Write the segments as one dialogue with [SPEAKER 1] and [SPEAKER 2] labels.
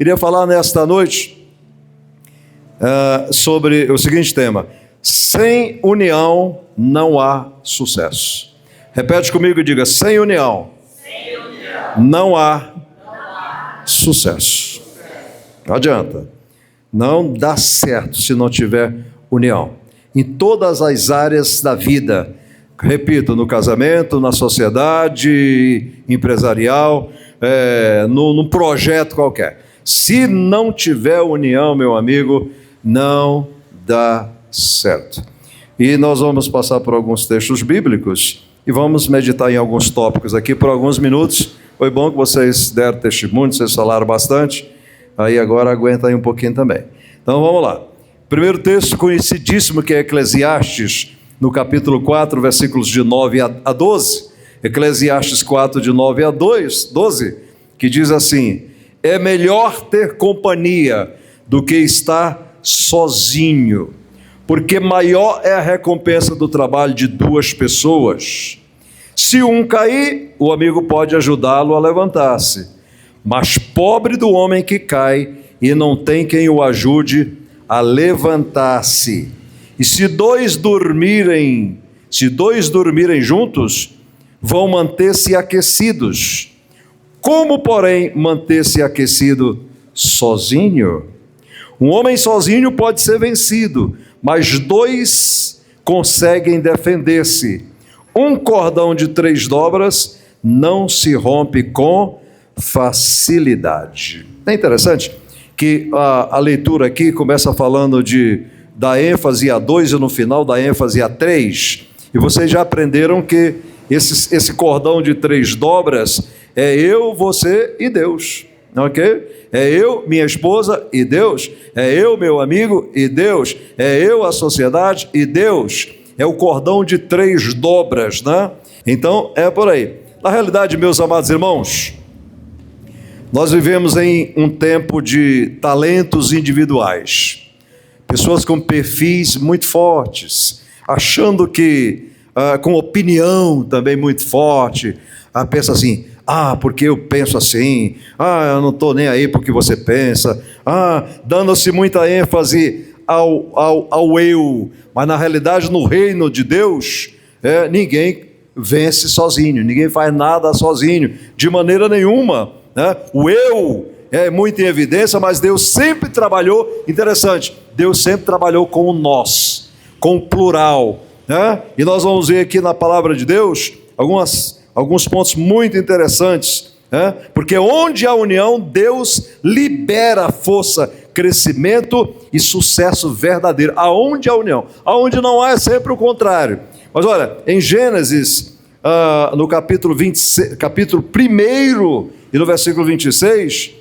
[SPEAKER 1] Queria falar nesta noite sobre o seguinte tema: sem união não há sucesso. Repete comigo e diga: sem união, não há sucesso. Não adianta. Não dá certo se não tiver união. Em todas as áreas da vida. Repito, no casamento, na sociedade empresarial, num projeto qualquer. Se não tiver união, meu amigo, não dá certo. E nós vamos passar por alguns textos bíblicos e vamos meditar em alguns tópicos aqui por alguns minutos. Foi bom que vocês deram testemunho, vocês falaram bastante. Aí agora aguenta aí um pouquinho também. Então vamos lá. Primeiro texto conhecidíssimo que é Eclesiastes, no capítulo 4, versículos de 9 a 12. Eclesiastes 4, de 9 a 12, que diz assim: é melhor ter companhia do que estar sozinho, porque maior é a recompensa do trabalho de duas pessoas. Se um cair, o amigo pode ajudá-lo a levantar-se, mas pobre do homem que cai e não tem quem o ajude a levantar-se. E se dois dormirem juntos, vão manter-se aquecidos. Como, porém, manter-se aquecido sozinho? Um homem sozinho pode ser vencido, mas dois conseguem defender-se. Um cordão de 3 dobras não se rompe com facilidade. É interessante que a leitura aqui começa falando da ênfase a 2 e no final da ênfase a 3. E vocês já aprenderam que esse cordão de 3 dobras é eu, você e Deus. Ok? É eu, minha esposa e Deus. É eu, meu amigo e Deus. É eu, a sociedade e Deus. É o cordão de 3 dobras, né? Então é por aí. Na realidade, meus amados irmãos, nós vivemos em um tempo de talentos individuais. Pessoas com perfis muito fortes, achando que, com opinião também muito forte, pensa assim: porque eu penso assim, eu não estou nem aí porque você pensa, dando-se muita ênfase ao eu, mas na realidade no reino de Deus, ninguém vence sozinho, ninguém faz nada sozinho, de maneira nenhuma, né? O eu é muito em evidência, mas Deus sempre trabalhou, interessante, Deus sempre trabalhou com o nós, com o plural, né? E nós vamos ver aqui na palavra de Deus alguns pontos muito interessantes, né? Porque onde há união, Deus libera força, crescimento e sucesso verdadeiro. Aonde há união, aonde não há é sempre o contrário. Mas olha, em Gênesis, no capítulo 1 e no versículo 26,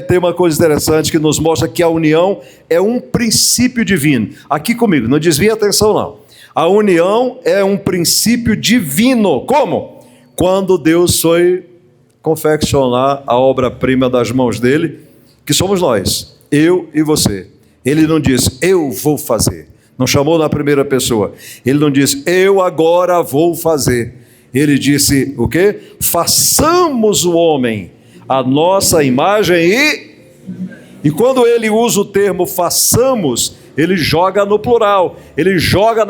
[SPEAKER 1] tem uma coisa interessante que nos mostra que a união é um princípio divino. Aqui comigo, não desvie a atenção não. A união é um princípio divino. Como? Quando Deus foi confeccionar a obra-prima das mãos dele, que somos nós, eu e você. Ele não diz, eu vou fazer. Não chamou na primeira pessoa. Ele não disse, eu agora vou fazer. Ele disse, o quê? Façamos o homem a nossa imagem e quando ele usa o termo façamos, ele joga no plural, ele joga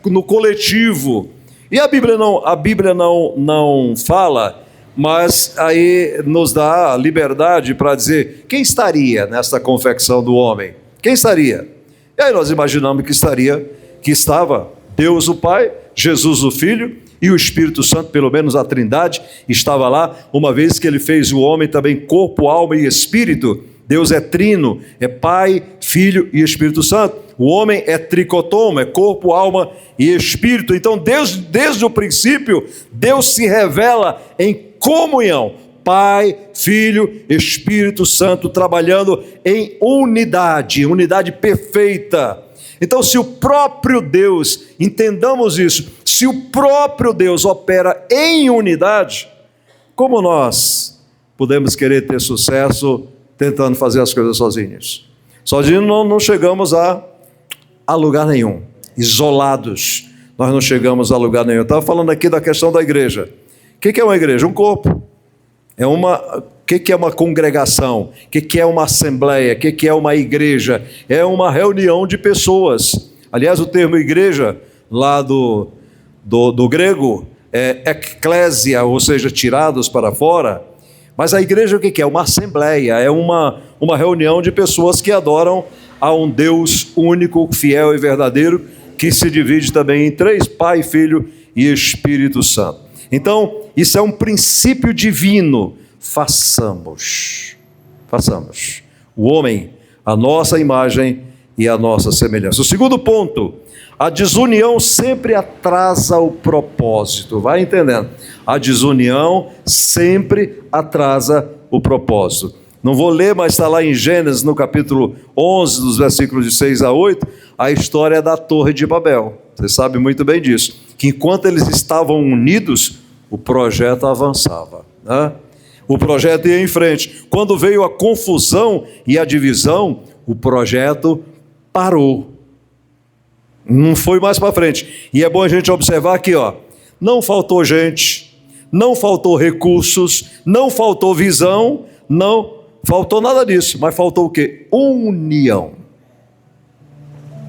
[SPEAKER 1] no coletivo. E a Bíblia não fala, mas aí nos dá liberdade para dizer quem estaria nessa confecção do homem. Quem estaria? E aí nós imaginamos que estava Deus o Pai, Jesus o Filho e o Espírito Santo, pelo menos a Trindade, estava lá, uma vez que ele fez o homem também corpo, alma e espírito. Deus é trino, é Pai, Filho e Espírito Santo. O homem é tricotomo, é corpo, alma e espírito. Então Deus, desde o princípio, Deus se revela em comunhão. Pai, Filho, Espírito Santo, trabalhando em unidade perfeita. Então, se o próprio Deus, entendamos isso, se o próprio Deus opera em unidade, como nós podemos querer ter sucesso tentando fazer as coisas sozinhos? Sozinhos não chegamos a lugar nenhum, isolados, nós não chegamos a lugar nenhum. Eu estava falando aqui da questão da igreja. O que é uma igreja? Um corpo. que é uma congregação? O que é uma assembleia? O que é uma igreja? É uma reunião de pessoas. Aliás, o termo igreja, lá do grego, é eklésia, ou seja, tirados para fora. Mas a igreja o que é? Uma assembleia, é uma reunião de pessoas que adoram a um Deus único, fiel e verdadeiro, que se divide também em três: Pai, Filho e Espírito Santo. Então, isso é um princípio divino. Façamos. O homem, a nossa imagem e a nossa semelhança. O segundo ponto: a desunião sempre atrasa o propósito. Vai entendendo? A desunião sempre atrasa o propósito. Não vou ler, mas está lá em Gênesis, no capítulo 11, dos versículos de 6 a 8, a história da Torre de Babel. Você sabe muito bem disso. Que enquanto eles estavam unidos, o projeto avançava, né? O projeto ia em frente. Quando veio a confusão e a divisão, o projeto parou. Não foi mais para frente. E é bom a gente observar aqui, ó, não faltou gente, não faltou recursos, não faltou visão, não faltou nada disso, mas faltou o quê? União.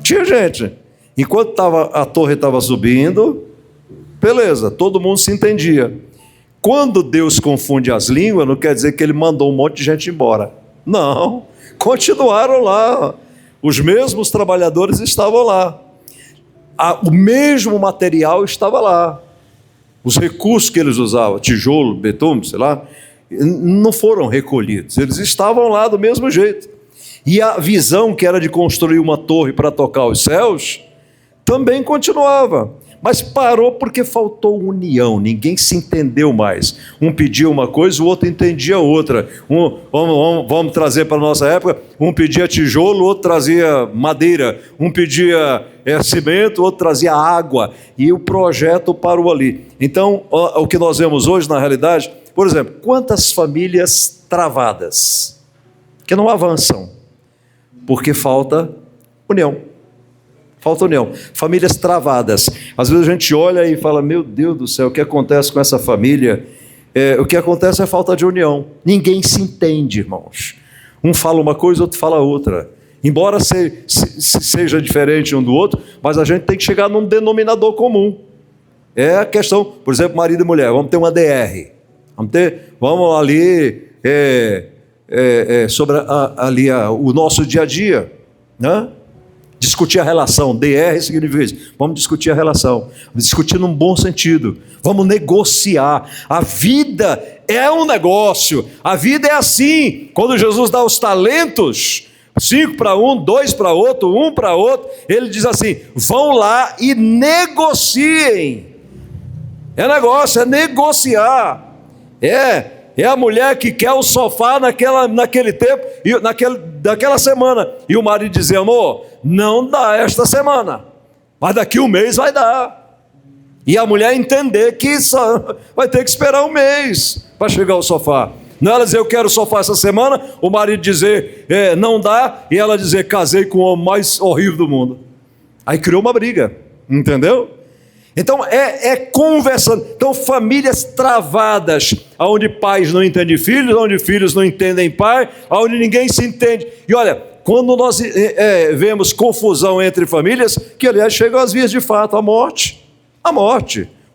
[SPEAKER 1] Tinha gente. Enquanto a torre estava subindo, beleza, todo mundo se entendia. Quando Deus confunde as línguas, não quer dizer que ele mandou um monte de gente embora. Não, continuaram lá. Os mesmos trabalhadores estavam lá. O mesmo material estava lá. Os recursos que eles usavam, tijolo, betume, sei lá, não foram recolhidos. Eles estavam lá do mesmo jeito. E a visão que era de construir uma torre para tocar os céus, também continuava. Mas parou porque faltou união, ninguém se entendeu mais. Um pedia uma coisa, o outro entendia outra. Vamos trazer para a nossa época, um pedia tijolo, o outro trazia madeira. Um pedia cimento, o outro trazia água. E o projeto parou ali. Então, o que nós vemos hoje, na realidade, por exemplo, quantas famílias travadas, que não avançam, porque falta união. Falta união. Famílias travadas. Às vezes a gente olha e fala, meu Deus do céu, o que acontece com essa família? O que acontece é falta de união. Ninguém se entende, irmãos. Um fala uma coisa, outro fala outra. Embora seja diferente um do outro, mas a gente tem que chegar num denominador comum. É a questão, por exemplo, marido e mulher, vamos ter uma DR. Vamos ali, sobre o nosso dia a dia, né? Discutir a relação. DR significa isso. Vamos discutir a relação. Discutir num bom sentido. Vamos negociar. A vida é um negócio. A vida é assim. Quando Jesus dá os talentos, 5 para um, 2 para outro, 1 para outro, ele diz assim, vão lá e negociem. É negócio, é negociar. É a mulher que quer o sofá naquele tempo, naquela semana. E o marido dizer, amor, não dá esta semana, mas daqui um mês vai dar. E a mulher entender que só vai ter que esperar um mês para chegar o sofá. Não ela dizer, eu quero o sofá essa semana, o marido dizer, não dá, e ela dizer, casei com o homem mais horrível do mundo. Aí criou uma briga, entendeu? Então é conversando. Então famílias travadas, onde pais não entendem filhos, onde filhos não entendem pai, onde ninguém se entende. E olha, quando nós vemos confusão entre famílias, que aliás chegam às vias de fato, a morte,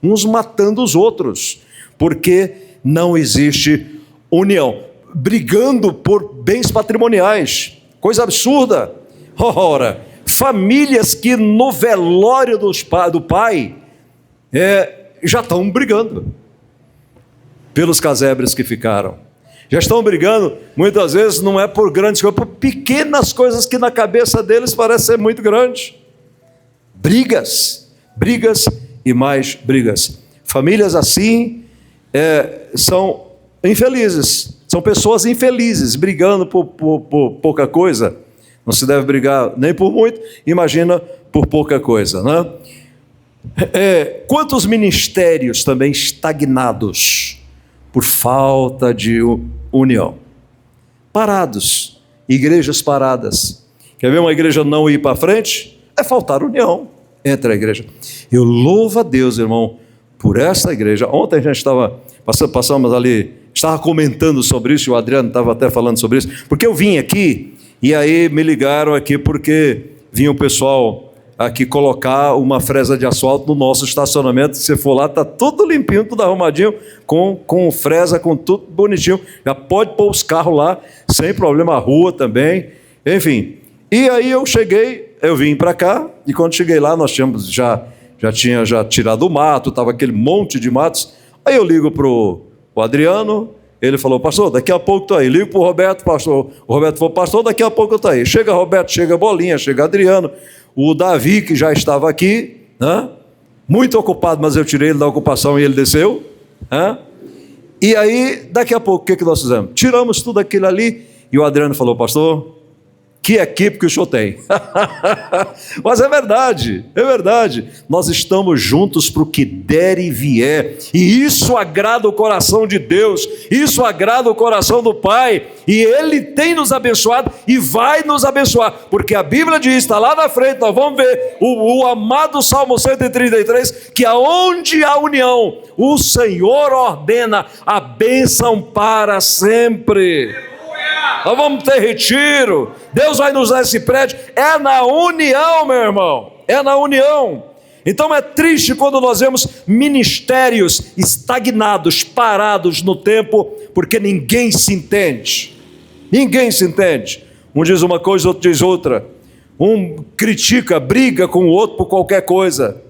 [SPEAKER 1] uns matando os outros, porque não existe união, brigando por bens patrimoniais, coisa absurda. Ora, famílias que no velório do pai já estão brigando pelos casebres que ficaram, já estão brigando, muitas vezes não é por grandes coisas, por pequenas coisas que na cabeça deles parecem ser muito grandes. Brigas e mais brigas. Famílias assim são infelizes, são pessoas infelizes, brigando por pouca coisa. Não se deve brigar nem por muito, imagina por pouca coisa, né? Quantos ministérios também estagnados por falta de união, parados, igrejas paradas. Quer ver uma igreja não ir para frente? É faltar união entre a igreja. Eu louvo a Deus, irmão, por essa igreja. Ontem a gente passamos ali, estava comentando sobre isso, o Adriano estava até falando sobre isso, porque eu vim aqui, e aí me ligaram aqui porque vinha o pessoal aqui colocar uma fresa de asfalto no nosso estacionamento. Se você for lá, está tudo limpinho, tudo arrumadinho, com fresa, com tudo bonitinho, já pode pôr os carros lá, sem problema, a rua também, enfim. E aí eu vim para cá, e quando cheguei lá, nós tínhamos já tinha tirado o mato, estava aquele monte de matos. Aí eu ligo para o Adriano, ele falou: pastor, daqui a pouco estou aí. Ligo para o Roberto, pastor. O Roberto falou: pastor, daqui a pouco eu estou aí. Chega Roberto, chega Bolinha, chega Adriano, o Davi, que já estava aqui, né? Muito ocupado, mas eu tirei ele da ocupação e ele desceu. Né? E aí, daqui a pouco, o que nós fizemos? Tiramos tudo aquilo ali, e o Adriano falou: pastor, que equipe que o senhor tem. Mas é verdade, nós estamos juntos para o que der e vier, e isso agrada o coração de Deus, isso agrada o coração do Pai, e Ele tem nos abençoado e vai nos abençoar, porque a Bíblia diz, está lá na frente, nós vamos ver o amado Salmo 133, que aonde há união, o Senhor ordena a bênção para sempre. Nós vamos ter retiro, Deus vai nos dar esse prédio, é na união, meu irmão, é na união. Então é triste quando nós vemos ministérios estagnados, parados no tempo, porque ninguém se entende, um diz uma coisa, outro diz outra, um critica, briga com o outro por qualquer coisa.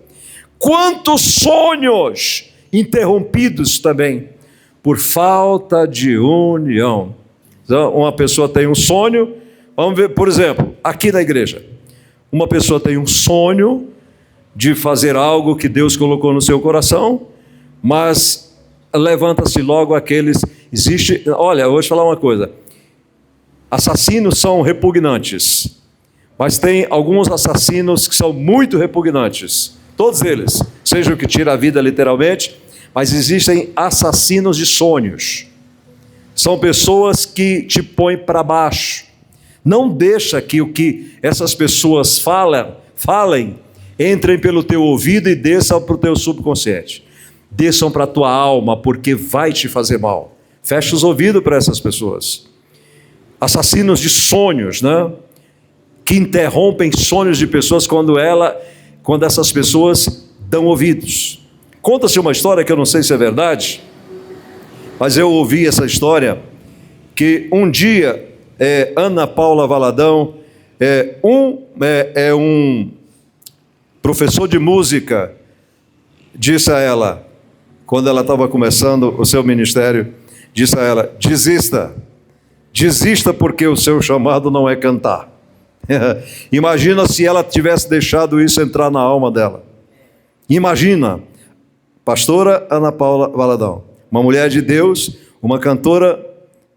[SPEAKER 1] Quantos sonhos interrompidos também, por falta de união. Então, uma pessoa tem um sonho, vamos ver, por exemplo, aqui na igreja, uma pessoa tem um sonho de fazer algo que Deus colocou no seu coração, mas levanta-se logo aqueles, olha, eu vou te falar uma coisa, assassinos são repugnantes, mas tem alguns assassinos que são muito repugnantes, todos eles, seja o que tira a vida literalmente, mas existem assassinos de sonhos. São pessoas que te põem para baixo. Não deixa que o que essas pessoas falem, entrem pelo teu ouvido e desçam para o teu subconsciente. Desçam para a tua alma, porque vai te fazer mal. Fecha os ouvidos para essas pessoas. Assassinos de sonhos, né? Que interrompem sonhos de pessoas quando essas pessoas dão ouvidos. Conta-se uma história que eu não sei se é verdade, mas eu ouvi essa história, que um dia, Ana Paula Valadão, um professor de música, disse a ela, quando ela estava começando o seu ministério, disse a ela: desista porque o seu chamado não é cantar. Imagina se ela tivesse deixado isso entrar na alma dela. Imagina, pastora Ana Paula Valadão, uma mulher de Deus, uma cantora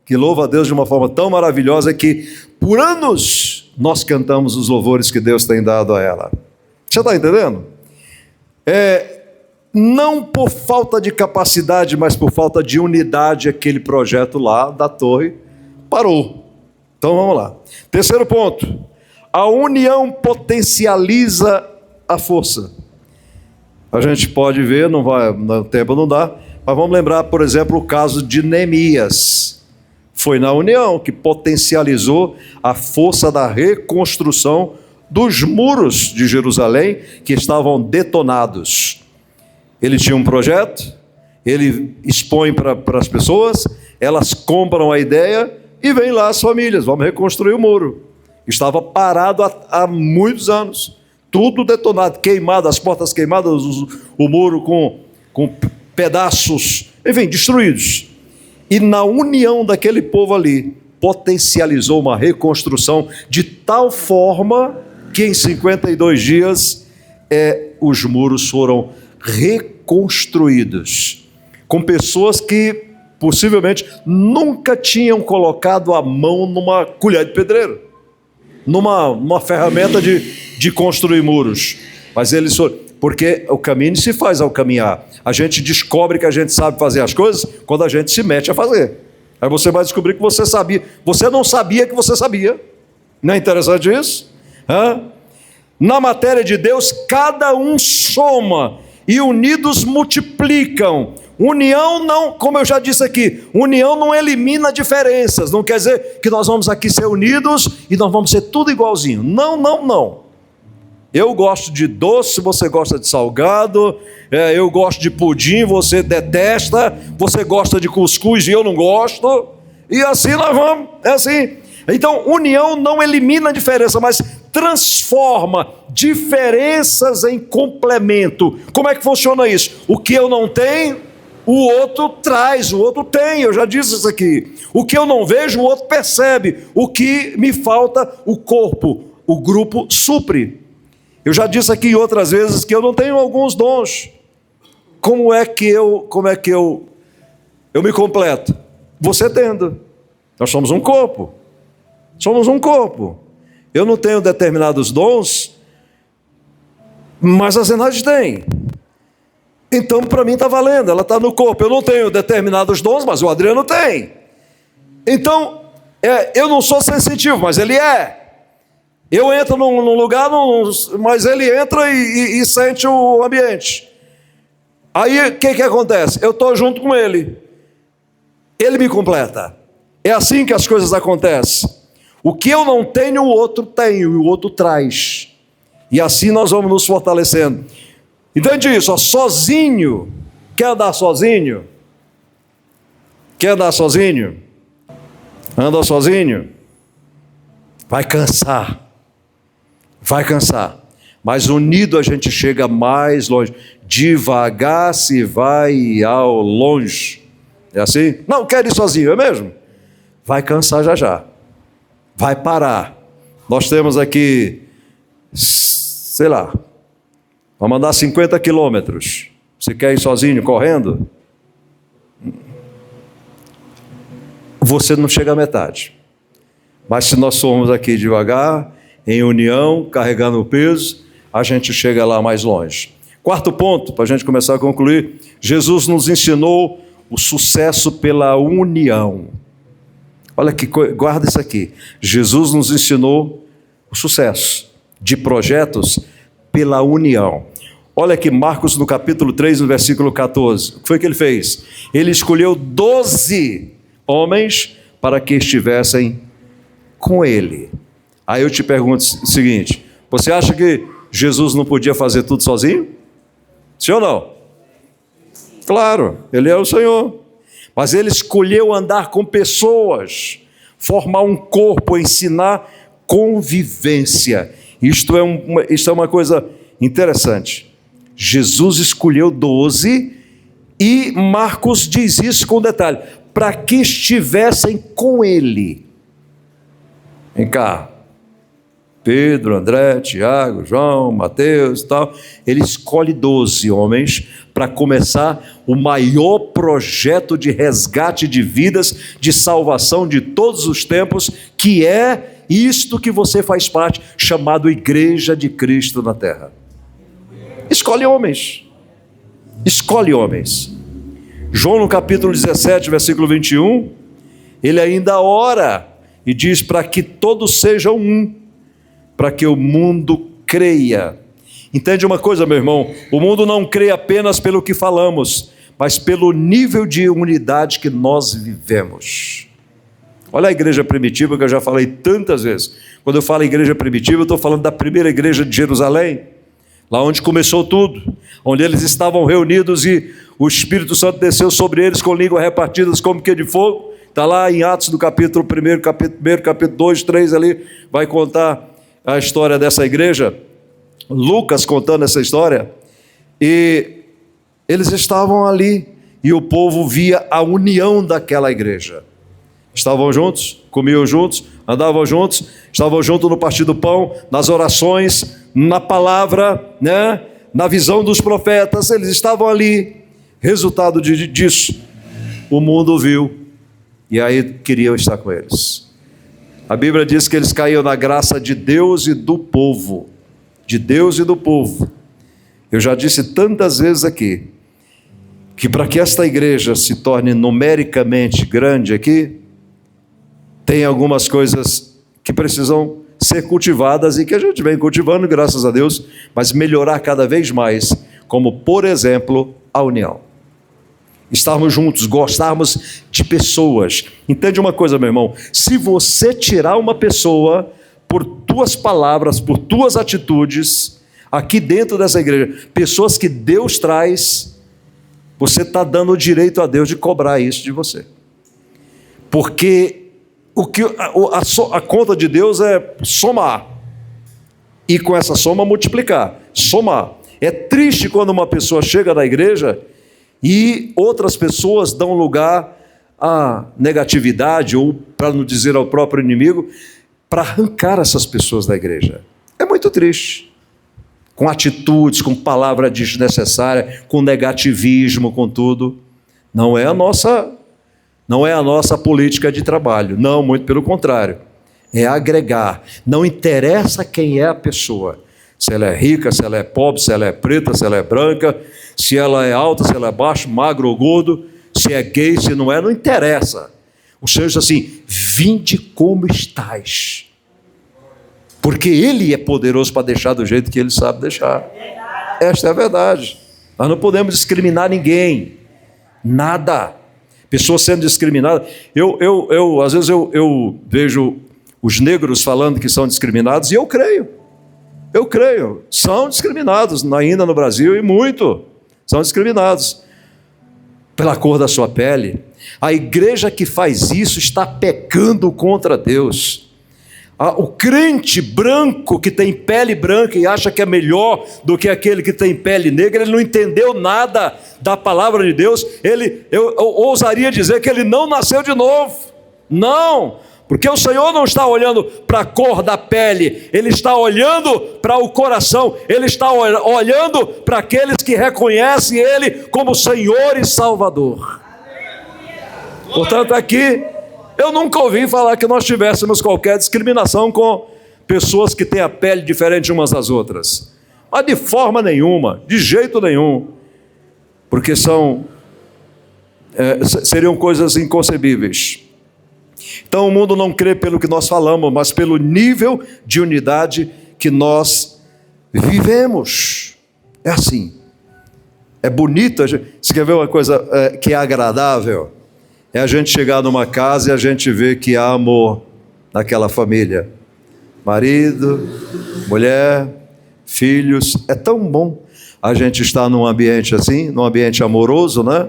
[SPEAKER 1] que louva a Deus de uma forma tão maravilhosa que por anos nós cantamos os louvores que Deus tem dado a ela. Você está entendendo? Não por falta de capacidade, mas por falta de unidade, aquele projeto lá da torre parou. Então vamos lá. Terceiro ponto, a união potencializa a força. A gente pode ver, no tempo não dá, mas vamos lembrar, por exemplo, o caso de Neemias. Foi na união que potencializou a força da reconstrução dos muros de Jerusalém que estavam detonados. Ele tinha um projeto, ele expõe para as pessoas, elas compram a ideia e vêm lá as famílias, vamos reconstruir o muro. Estava parado há muitos anos, tudo detonado, queimado, as portas queimadas, o muro com pedaços, enfim, destruídos. E na união daquele povo ali, potencializou uma reconstrução de tal forma que em 52 dias os muros foram reconstruídos, com pessoas que possivelmente nunca tinham colocado a mão numa colher de pedreiro, numa ferramenta de construir muros, mas eles foram, porque o caminho se faz ao caminhar. A gente descobre que a gente sabe fazer as coisas quando a gente se mete a fazer. Aí você vai descobrir que você sabia. Você não sabia que você sabia. Não é interessante isso? Na matéria de Deus, cada um soma e unidos multiplicam. união não, como eu já disse aqui, união não elimina diferenças, não quer dizer que nós vamos aqui ser unidos e nós vamos ser tudo igualzinho. Não, não, não. Eu gosto de doce, você gosta de salgado, eu gosto de pudim, você detesta, você gosta de cuscuz e eu não gosto, e assim nós vamos, é assim. Então, união não elimina a diferença, mas transforma diferenças em complemento. Como é que funciona isso? O que eu não tenho, o outro traz, o outro tem, eu já disse isso aqui. O que eu não vejo, o outro percebe. O que me falta, o corpo, o grupo supre. Eu já disse aqui outras vezes que eu não tenho alguns dons. Como é que eu me completo? Você tendo. Nós somos um corpo. Somos um corpo. Eu não tenho determinados dons, mas a Zenade tem. Então, para mim está valendo, ela está no corpo. Eu não tenho determinados dons, mas o Adriano tem. Então, eu não sou sensitivo, mas ele é. Eu entro num lugar, mas ele entra e sente o ambiente. Aí, o que acontece? Eu estou junto com ele. Ele me completa. É assim que as coisas acontecem. O que eu não tenho, o outro tem, e o outro traz. E assim nós vamos nos fortalecendo. Entende isso? Sozinho. Quer andar sozinho? Quer andar sozinho? Anda sozinho? Vai cansar. Vai cansar. Mas unido a gente chega mais longe. Devagar se vai ao longe. É assim? Não, quer ir sozinho, é mesmo? Vai cansar já já. Vai parar. Nós temos aqui, sei lá, vamos andar 50 quilômetros. Você quer ir sozinho, correndo? Você não chega à metade. Mas se nós formos aqui devagar, em união, carregando o peso, a gente chega lá mais longe. Quarto ponto, para a gente começar a concluir, Jesus nos ensinou o sucesso pela união. Olha que guarda isso aqui. Jesus nos ensinou o sucesso de projetos pela união. Olha aqui Marcos no capítulo 3, no versículo 14. O que foi que ele fez? Ele escolheu 12 homens para que estivessem com ele. Aí eu te pergunto o seguinte: você acha que Jesus não podia fazer tudo sozinho? Sim ou não? Claro, ele é o Senhor. Mas ele escolheu andar com pessoas, formar um corpo, ensinar convivência. Isto é uma coisa interessante. Jesus escolheu 12 e Marcos diz isso com detalhe, para que estivessem com ele. Vem cá, Pedro, André, Tiago, João, Mateus e tal. Ele escolhe 12 homens para começar o maior projeto de resgate de vidas, de salvação de todos os tempos, que é isto que você faz parte, chamado Igreja de Cristo na Terra. Escolhe homens. Escolhe homens. João no capítulo 17, versículo 21, ele ainda ora e diz para que todos sejam um, para que o mundo creia. Entende uma coisa, meu irmão? O mundo não crê apenas pelo que falamos, mas pelo nível de unidade que nós vivemos. Olha a igreja primitiva, que eu já falei tantas vezes. Quando eu falo igreja primitiva, eu estou falando da primeira igreja de Jerusalém, lá onde começou tudo, onde eles estavam reunidos e o Espírito Santo desceu sobre eles com línguas repartidas como que de fogo. Está lá em Atos do capítulo 1, capítulo 2, 3 ali, vai contar a história dessa igreja, Lucas contando essa história, e eles estavam ali, e o povo via a união daquela igreja. Estavam juntos, comiam juntos, andavam juntos, estavam juntos no partir do pão, nas orações, na palavra, né? Na visão dos profetas, eles estavam ali. Resultado disso, o mundo viu, e aí queriam estar com eles. A Bíblia diz que eles caíam na graça de Deus e do povo. De Deus e do povo. Eu já disse tantas vezes aqui, que para que esta igreja se torne numericamente grande aqui, tem algumas coisas que precisam ser cultivadas e que a gente vem cultivando, graças a Deus, mas melhorar cada vez mais, como, por exemplo, a união. estarmos juntos, gostarmos de pessoas. Entende uma coisa, meu irmão? Se você tirar uma pessoa por tuas palavras, por tuas atitudes, aqui dentro dessa igreja, pessoas que Deus traz, você está dando o direito a Deus de cobrar isso de você. Porque a conta de Deus é somar. E com essa soma multiplicar. Somar. É triste quando uma pessoa chega na igreja e outras pessoas dão lugar à negatividade, ou, para não dizer ao próprio inimigo, para arrancar essas pessoas da igreja. É muito triste. Com atitudes, com palavra desnecessária, com negativismo, com tudo. Não é a nossa política de trabalho. Não, muito pelo contrário. É agregar. Não interessa quem é a pessoa. Se ela é rica, se ela é pobre, se ela é preta, se ela é branca, se ela é alta, se ela é baixa, magro ou gordo, se é gay, se não é, não interessa. O Senhor diz assim: vinde como estais. Porque Ele é poderoso para deixar do jeito que Ele sabe deixar. Esta é a verdade. Nós não podemos discriminar ninguém. Nada. Pessoas sendo discriminadas. Às vezes eu vejo os negros falando que são discriminados, e eu creio. São discriminados ainda no Brasil, e muito. São discriminados pela cor da sua pele. A igreja que faz isso está pecando contra Deus. O crente branco que tem pele branca e acha que é melhor do que aquele que tem pele negra, ele não entendeu nada da palavra de Deus. Eu ousaria dizer que ele não nasceu de novo. Não, porque o Senhor não está olhando para a cor da pele, Ele está olhando para o coração, Ele está olhando para aqueles que reconhecem Ele como Senhor e Salvador. Portanto, aqui eu nunca ouvi falar que nós tivéssemos qualquer discriminação com pessoas que têm a pele diferente umas das outras. Mas de forma nenhuma, de jeito nenhum. Porque seriam coisas inconcebíveis. Então o mundo não crê pelo que nós falamos, mas pelo nível de unidade que nós vivemos. É assim. É bonito. Você quer ver uma coisa que é agradável? É a gente chegar numa casa e a gente ver que há amor naquela família. Marido, mulher, filhos. É tão bom a gente estar num ambiente assim, num ambiente amoroso, né?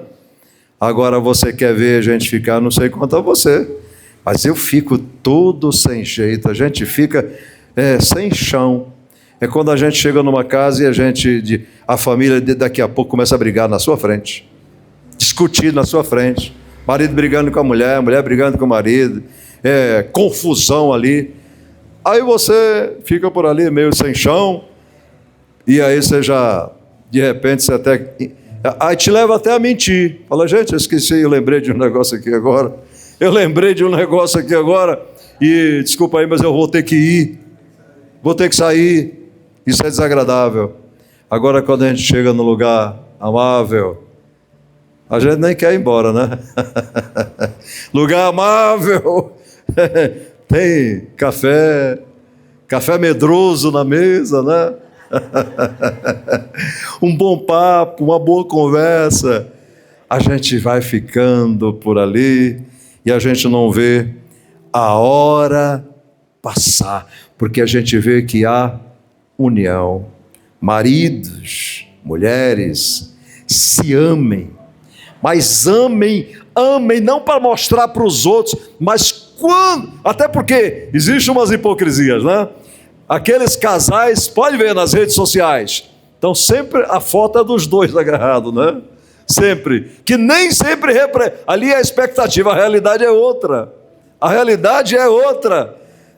[SPEAKER 1] Agora você quer ver a gente ficar, não sei quanto a você, mas eu fico todo sem jeito, a gente fica sem chão. É quando a gente chega numa casa e a família daqui a pouco começa a brigar na sua frente, discutir na sua frente. Marido brigando com a mulher brigando com o marido, confusão ali. Aí você fica por ali meio sem chão, e aí você já, de repente, você até... Aí te leva até a mentir. Fala, gente, eu esqueci, eu lembrei de um negócio aqui agora. E desculpa aí, mas eu vou ter que ir. Vou ter que sair. Isso é desagradável. Agora, quando a gente chega no lugar amável, a gente nem quer ir embora, né? Lugar amável. Tem café medroso na mesa, né? Um bom papo, uma boa conversa. A gente vai ficando por ali e a gente não vê a hora passar, porque a gente vê que há união. Maridos, mulheres, se amem. Mas amem não para mostrar para os outros, mas quando... Até porque existem umas hipocrisias, né? Aqueles casais, pode ver nas redes sociais, então sempre a foto é dos dois agarrados, né? Sempre. Que nem sempre... Ali é a expectativa, a realidade é outra.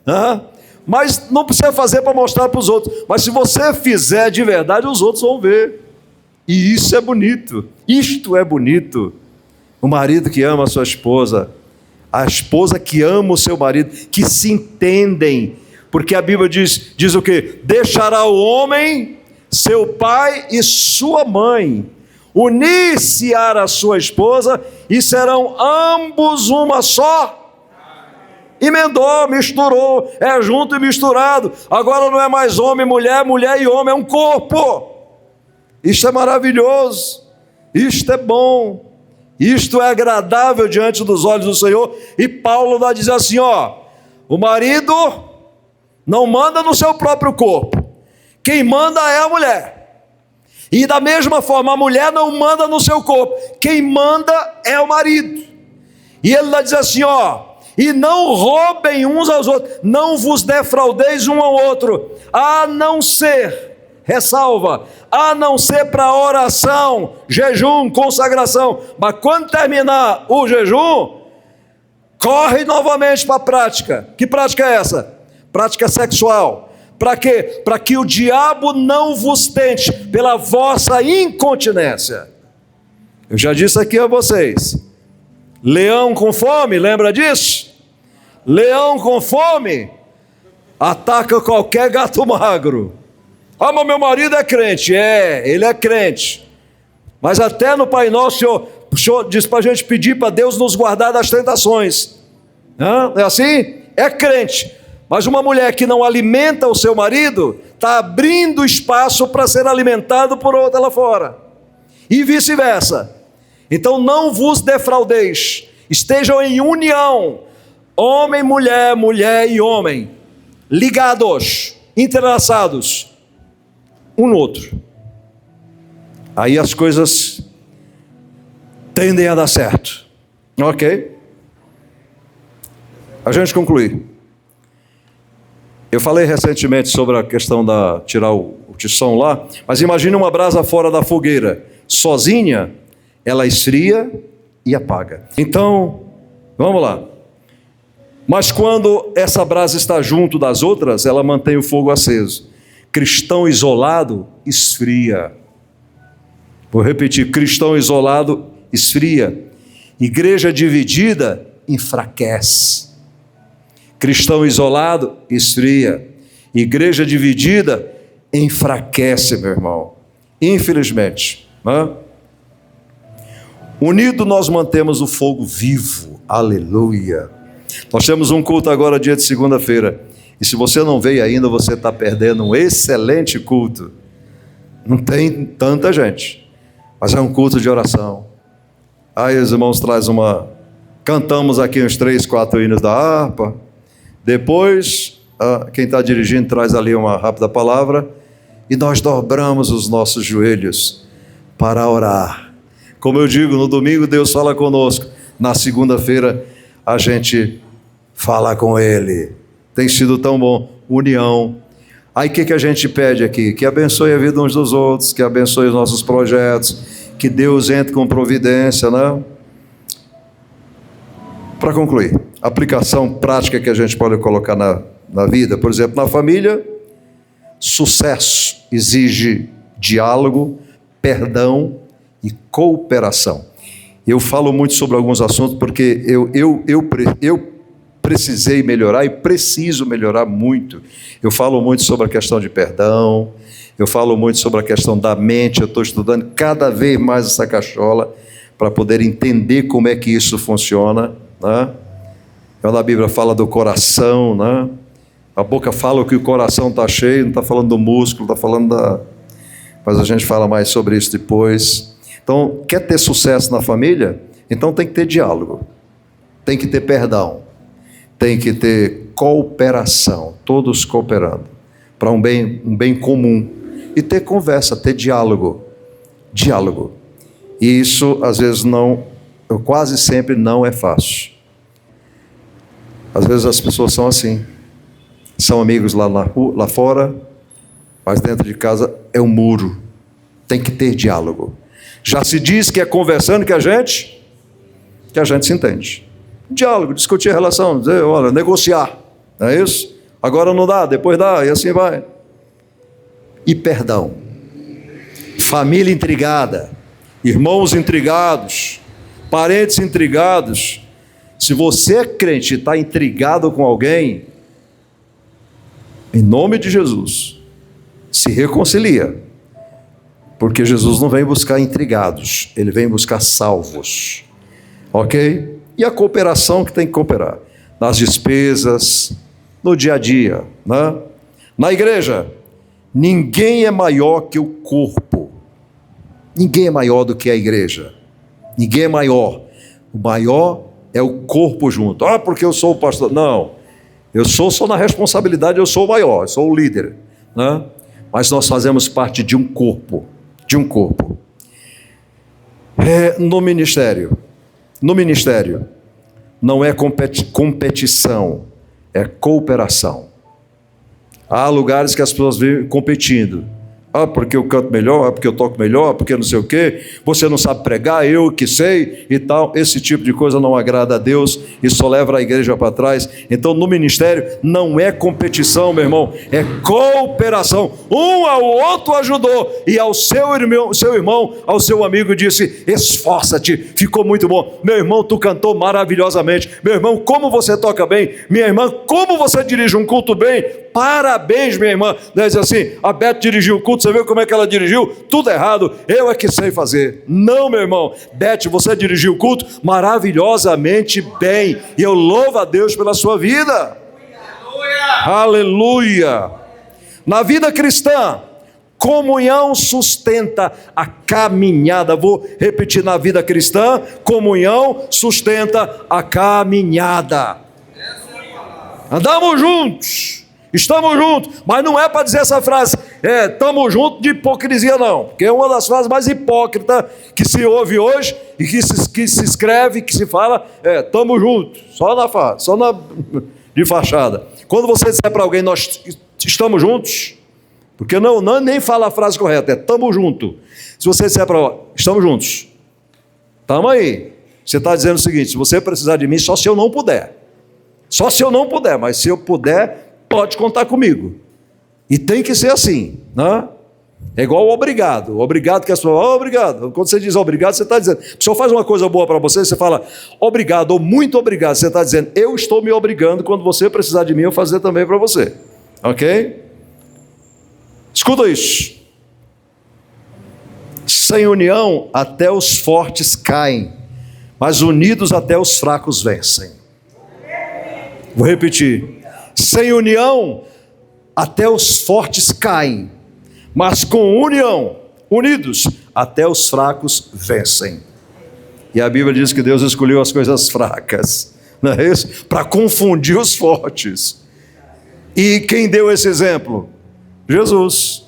[SPEAKER 1] Né? Mas não precisa fazer para mostrar para os outros. Mas se você fizer de verdade, os outros vão ver. E isso é bonito. Isto é bonito. O marido que ama a sua esposa, a esposa que ama o seu marido, que se entendem, porque a Bíblia diz o quê? Deixará o homem, seu pai e sua mãe, unir-se-á a sua esposa, e serão ambos uma só. Emendou, misturou, é junto e misturado. Agora não é mais homem, mulher e homem, é um corpo. Isto é maravilhoso, isto é bom. Isto é agradável diante dos olhos do Senhor. E Paulo vai dizer assim, ó, o marido não manda no seu próprio corpo, quem manda é a mulher. E da mesma forma, a mulher não manda no seu corpo, quem manda é o marido. E ele vai dizer assim, ó, e não roubem uns aos outros, não vos defraudeis um ao outro, a não ser, ressalva, a não ser para oração, jejum, consagração. Mas quando terminar o jejum, corre novamente para a prática. Que prática é essa? Prática sexual. Para quê? Para que o diabo não vos tente pela vossa incontinência. Eu já disse aqui a vocês, leão com fome, lembra disso? Leão com fome ataca qualquer gato magro. Ah, mas meu marido é crente. É, ele é crente. Mas até no Pai Nosso, o Senhor diz para a gente pedir para Deus nos guardar das tentações. Não é assim? É crente. Mas uma mulher que não alimenta o seu marido, está abrindo espaço para ser alimentado por outra lá fora. E vice-versa. Então não vos defraudeis. Estejam em união. Homem, mulher, mulher e homem. Ligados, entrelaçados. Um no outro. Aí as coisas tendem a dar certo. Ok? A gente conclui. Eu falei recentemente sobre a questão da tirar o tição lá, mas imagine uma brasa fora da fogueira. Sozinha, ela esfria e apaga. Então, vamos lá. Mas quando essa brasa está junto das outras, ela mantém o fogo aceso. Cristão isolado, esfria. Vou repetir, cristão isolado, esfria. Igreja dividida, enfraquece. Cristão isolado, esfria. Igreja dividida, enfraquece, meu irmão. Infelizmente. Unido nós mantemos o fogo vivo. Aleluia. Nós temos um culto agora, dia de segunda-feira. E se você não veio ainda, você está perdendo um excelente culto. Não tem tanta gente, mas é um culto de oração. Aí os irmãos trazem cantamos aqui uns 3, 4 hinos da harpa. Depois, quem está dirigindo traz ali uma rápida palavra. E nós dobramos os nossos joelhos para orar. Como eu digo, no domingo Deus fala conosco. Na segunda-feira a gente fala com Ele. Tem sido tão bom. União. Aí o que a gente pede aqui? Que abençoe a vida uns dos outros, que abençoe os nossos projetos, que Deus entre com providência, né? Para concluir, aplicação prática que a gente pode colocar na vida, por exemplo, na família, sucesso exige diálogo, perdão e cooperação. Eu falo muito sobre alguns assuntos porque eu precisei melhorar e preciso melhorar muito. Eu falo muito sobre a questão de perdão, eu falo muito sobre a questão da mente, eu estou estudando cada vez mais essa cachola para poder entender como é que isso funciona, né? Quando a Bíblia fala do coração, né? A boca fala que o coração está cheio, não está falando do músculo, está falando mas a gente fala mais sobre isso depois. Então, quer ter sucesso na família? Então tem que ter diálogo, tem que ter perdão, tem que ter cooperação, todos cooperando, para um bem comum. E ter conversa, ter diálogo. E isso, às vezes, quase sempre não é fácil. Às vezes as pessoas são assim. São amigos lá fora, mas dentro de casa é um muro. Tem que ter diálogo. Já se diz que é conversando que a gente se entende. Diálogo, discutir a relação, dizer, olha, negociar, não é isso? Agora não dá, depois dá, e assim vai. E perdão. Família intrigada, irmãos intrigados, parentes intrigados. Se você é crente e está intrigado com alguém, em nome de Jesus, se reconcilia. Porque Jesus não vem buscar intrigados, Ele vem buscar salvos. Ok? E a cooperação que tem que cooperar. Nas despesas, no dia a dia, né? Na igreja, ninguém é maior que o corpo. Ninguém é maior do que a igreja. Ninguém é maior. O maior é o corpo junto. Ah, porque eu sou o pastor. Não, eu sou só na responsabilidade, eu sou o maior, eu sou o líder, né? Mas nós fazemos parte de um corpo, no ministério não é competição, é cooperação. Há lugares que as pessoas vivem competindo. Ah, porque eu canto melhor, porque eu toco melhor, porque não sei o quê, você não sabe pregar, eu que sei e tal. Esse tipo de coisa não agrada a Deus e só leva a igreja para trás. Então, no ministério, não é competição, meu irmão, é cooperação. Um ao outro ajudou, e ao seu irmão, ao seu amigo disse: esforça-te, ficou muito bom. Meu irmão, tu cantou maravilhosamente. Meu irmão, como você toca bem. Minha irmã, como você dirige um culto bem. Parabéns, minha irmã. Diz assim: a Beth dirigiu o culto, você viu como é que ela dirigiu? Tudo errado, eu é que sei fazer. Não, meu irmão, Beth, você dirigiu o culto maravilhosamente bem, e eu louvo a Deus pela sua vida. Aleluia! Na vida cristã, comunhão sustenta a caminhada. Vou repetir: na vida cristã, comunhão sustenta a caminhada. Andamos juntos, estamos juntos, mas não é para dizer essa frase, estamos juntos, de hipocrisia, não, porque é uma das frases mais hipócritas que se ouve hoje e que se escreve, que se fala, estamos juntos, só de fachada. Quando você disser para alguém, nós estamos juntos, porque não nem fala a frase correta, estamos juntos. Se você disser para ela, estamos juntos, estamos aí, você está dizendo o seguinte: se você precisar de mim, só se eu não puder, mas se eu puder, pode contar comigo. E tem que ser assim, né? É igual o obrigado. O obrigado que as pessoas falam: obrigado. Quando você diz obrigado, você está dizendo, se o senhor faz uma coisa boa para você, você fala obrigado ou muito obrigado. Você está dizendo, eu estou me obrigando, quando você precisar de mim, eu fazer também para você. Ok? Escuta isso. Sem união, até os fortes caem, mas unidos até os fracos vencem. Vou repetir. Sem união, até os fortes caem, mas com união, unidos, até os fracos vencem. E a Bíblia diz que Deus escolheu as coisas fracas, não é isso? Para confundir os fortes. E quem deu esse exemplo? Jesus.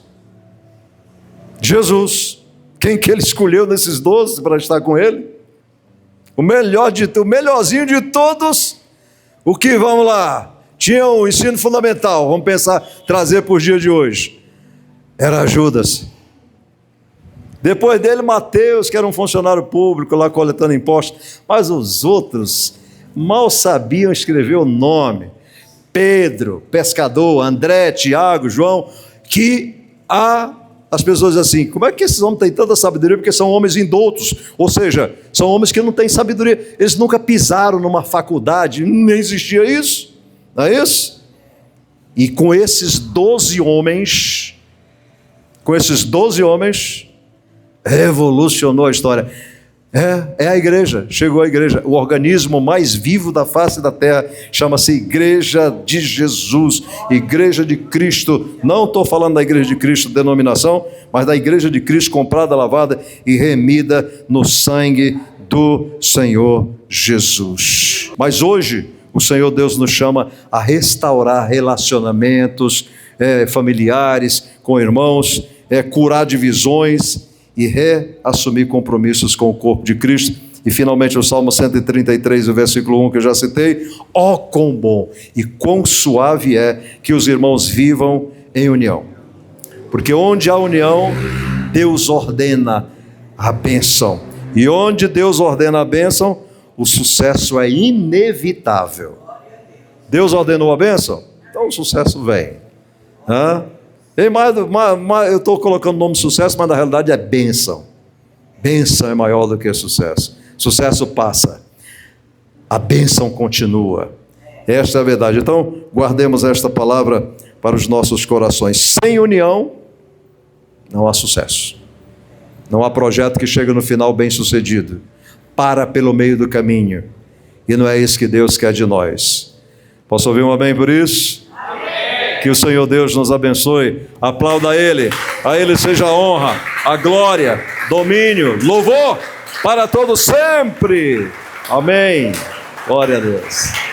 [SPEAKER 1] Quem que ele escolheu nesses 12 para estar com ele? O melhorzinho de todos. O que, vamos lá, tinha um ensino fundamental, vamos pensar, trazer para os dias de hoje, era Judas. Depois dele, Mateus, que era um funcionário público lá coletando impostos, mas os outros mal sabiam escrever o nome. Pedro, pescador, André, Tiago, João, que as pessoas dizem assim: como é que esses homens têm tanta sabedoria? Porque são homens indoutos, ou seja, são homens que não têm sabedoria, eles nunca pisaram numa faculdade, nem existia isso. Não é isso? E com esses 12 homens, revolucionou a história. É a igreja, chegou a igreja, o organismo mais vivo da face da terra, chama-se Igreja de Jesus, Igreja de Cristo. Não estou falando da Igreja de Cristo denominação, mas da Igreja de Cristo comprada, lavada e remida no sangue do Senhor Jesus. Mas hoje, o Senhor Deus nos chama a restaurar relacionamentos familiares com irmãos, curar divisões e reassumir compromissos com o corpo de Cristo. E finalmente o Salmo 133, o versículo 1 que eu já citei: ó quão bom e quão suave é que os irmãos vivam em união. Porque onde há união, Deus ordena a bênção. E onde Deus ordena a bênção, o sucesso é inevitável. Deus ordenou a bênção, então o sucesso vem. Eu estou colocando o nome sucesso, mas na realidade é bênção. Bênção é maior do que sucesso. Sucesso passa, a bênção continua. Esta é a verdade. Então, guardemos esta palavra para os nossos corações. Sem união, não há sucesso. Não há projeto que chega no final bem sucedido. Para pelo meio do caminho. E não é isso que Deus quer de nós. Posso ouvir um amém por isso? Que o Senhor Deus nos abençoe. Aplauda a Ele seja a honra, a glória, domínio, louvor para todos sempre. Amém. Glória a Deus.